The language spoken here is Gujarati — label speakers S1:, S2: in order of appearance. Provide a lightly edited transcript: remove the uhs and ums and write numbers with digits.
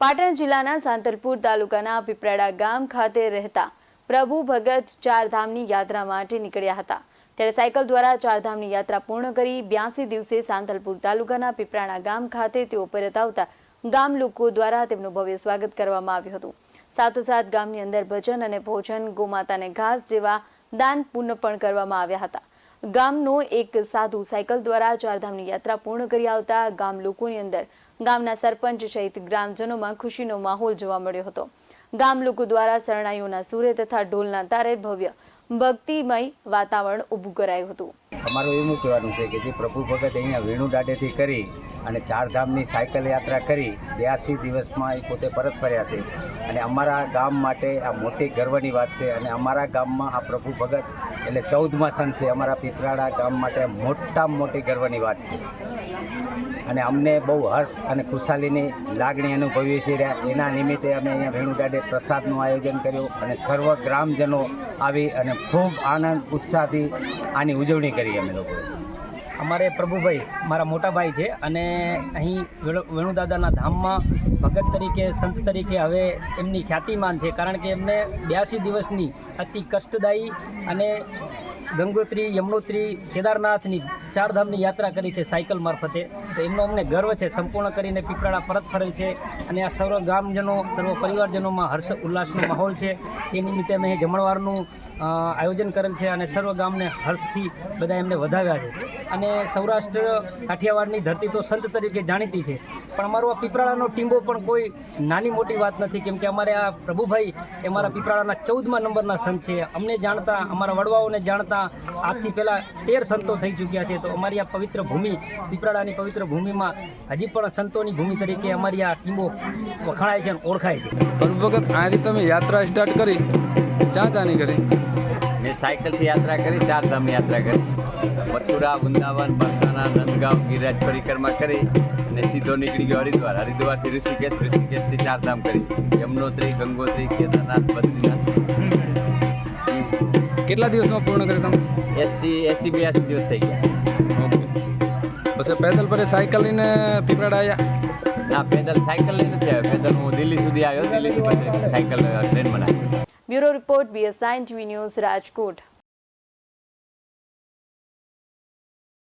S1: પાટણ જિલ્લાના સાંતલપુર તાલુકાના પીપરાડા ગામ ખાતે રહેતા પ્રભુ ભગત ચારધામની યાત્રા માટે નીકળ્યા હતા। ત્યારે સાયકલ દ્વારા ચારધામની યાત્રા પૂર્ણ કરી 82 દિવસે સાંતલપુર તાલુકાના પીપરાડા ગામ ખાતે તેઓ પરત આવતા ગામ લોકો દ્વારા તેમનું ભવ્ય સ્વાગત કરવામાં આવ્યું હતું। સાથોસાથ ગામની અંદર ભજન અને ભોજન, ગોમાતાને ઘાસ જેવા દાન પુણ્ય પણ કરવામાં આવ્યા હતા। ગામનો એક સાધુ સાયકલ દ્વારા ચારધામની યાત્રા પૂર્ણ કરી આવતા ગામ લોકોની અંદર ગામના સરપંચ સહિત ગ્રામજનોમાં ખુશીનો માહોલ જોવા મળ્યો હતો। ગામ લોકો દ્વારા શરણાઈઓના સૂરે તથા ઢોલના તારે ભવ્ય ભક્તિમય વાતાવરણ ઊભું કરાયું હતું।
S2: અમારું એવું કહેવાનું છે કે જે પ્રભુ ભગત અહીંયા વેણુ દાડેથી કરી અને ચારધામની સાયકલ યાત્રા કરી 82 દિવસમાં એ પોતે પરત ફર્યા છે અને અમારા ગામ માટે આ મોટી ગર્વની વાત છે। અને અમારા ગામમાં આ પ્રભુ ભગત એટલે 14મા સંત છે। અમારા પીપરાડા ગામ માટે મોટામાં મોટી ગર્વની વાત છે અને અમને બહુ હર્ષ અને ખુશાલીની લાગણી અનુભવીએ છીએ। એના નિમિત્તે અમે અહીંયા વેણુ દાડે પ્રસાદનું આયોજન કર્યું અને સર્વ ગ્રામજનો આવી અને ખૂબ આનંદ ઉત્સાહથી આની ઉજવણી કરી અમે લોકોએ।
S3: અમારે પ્રભુભાઈ મારા મોટા ભાઈ છે અને અહીં વેણુદાદાના ધામમાં ભગત તરીકે, સંત તરીકે હવે એમની ખ્યાતિમાન છે, કારણ કે એમને 82 દિવસની અતિ કષ્ટદાયી અને ગંગોત્રી, યમનોત્રી, કેદારનાથની ચારધામની યાત્રા કરી છે સાયકલ મારફતે। તો એમનો અમને ગર્વ છે। સંપૂર્ણ કરીને પીપરાડા પરત ફરેલ છે અને આ સર્વ ગામજનો, સર્વ પરિવારજનોમાં હર્ષ ઉલ્લાસનો માહોલ છે। એ નિમિત્તે અમે જમણવારનું આયોજન કરેલ છે અને સર્વ ગામને હર્ષથી બધા એમને વધાવ્યા છે। અને સૌરાષ્ટ્ર કાઠિયાવાડની ધરતી તો સંત તરીકે જાણીતી છે, પણ અમારો આ પીપરાડાનો ટીંબો પણ કોઈ નાની મોટી વાત નથી, કેમ કે અમારે આ પ્રભુભાઈ એ અમારા પીપરાડાના 14મા નંબરના સંત છે। અમને જાણતા, અમારા વડવાઓને જાણતા આજથી પહેલાં 13 સંતો થઈ ચૂક્યા છે। તો અમારી આ પવિત્ર ભૂમિ, પીપરાડાની પવિત્ર ભૂમિમાં હજી પણ સંતોની ભૂમિ તરીકે અમારી આ ટીંબો વખણાય છે અને ઓળખાય છે।
S4: પ્રભુ ભગત અહીંથી તમે યાત્રા સ્ટાર્ટ કરી, ચાની કરી?
S5: મેં સાયકલથી યાત્રા કરી, ચારધામ યાત્રા કરી, મથુરા, વૃંદાવન, બરસાના, નંદગાંવ, ગિરિરાજ પરિક્રમા કરી અને સીધો નીકળી ગયો હરિદ્વાર। હરિદ્વારથી ઋષિકેશ, ઋષિકેશથી ચારધામ કરી, યમનોત્રી, ગંગોત્રી, કેદારનાથ, બદ્રીનાથ।
S4: કેટલા દિવસમાં પૂર્ણ કરી તમે?
S5: 82 દિવસ થઈ ગયા।
S4: ઓકે, પછી પેદલ પર સાયકલ લઈને પીપરાડા આવ્યા?
S5: ના, પેદલ સાયકલ લઈને નથી આવ્યો, પેદલ હું દિલ્હી સુધી આવ્યો, દિલ્હીથી પછી સાયકલ ટ્રેનમાં આવ્યો।
S1: Bureau report, BS9 TV news, Rajkot.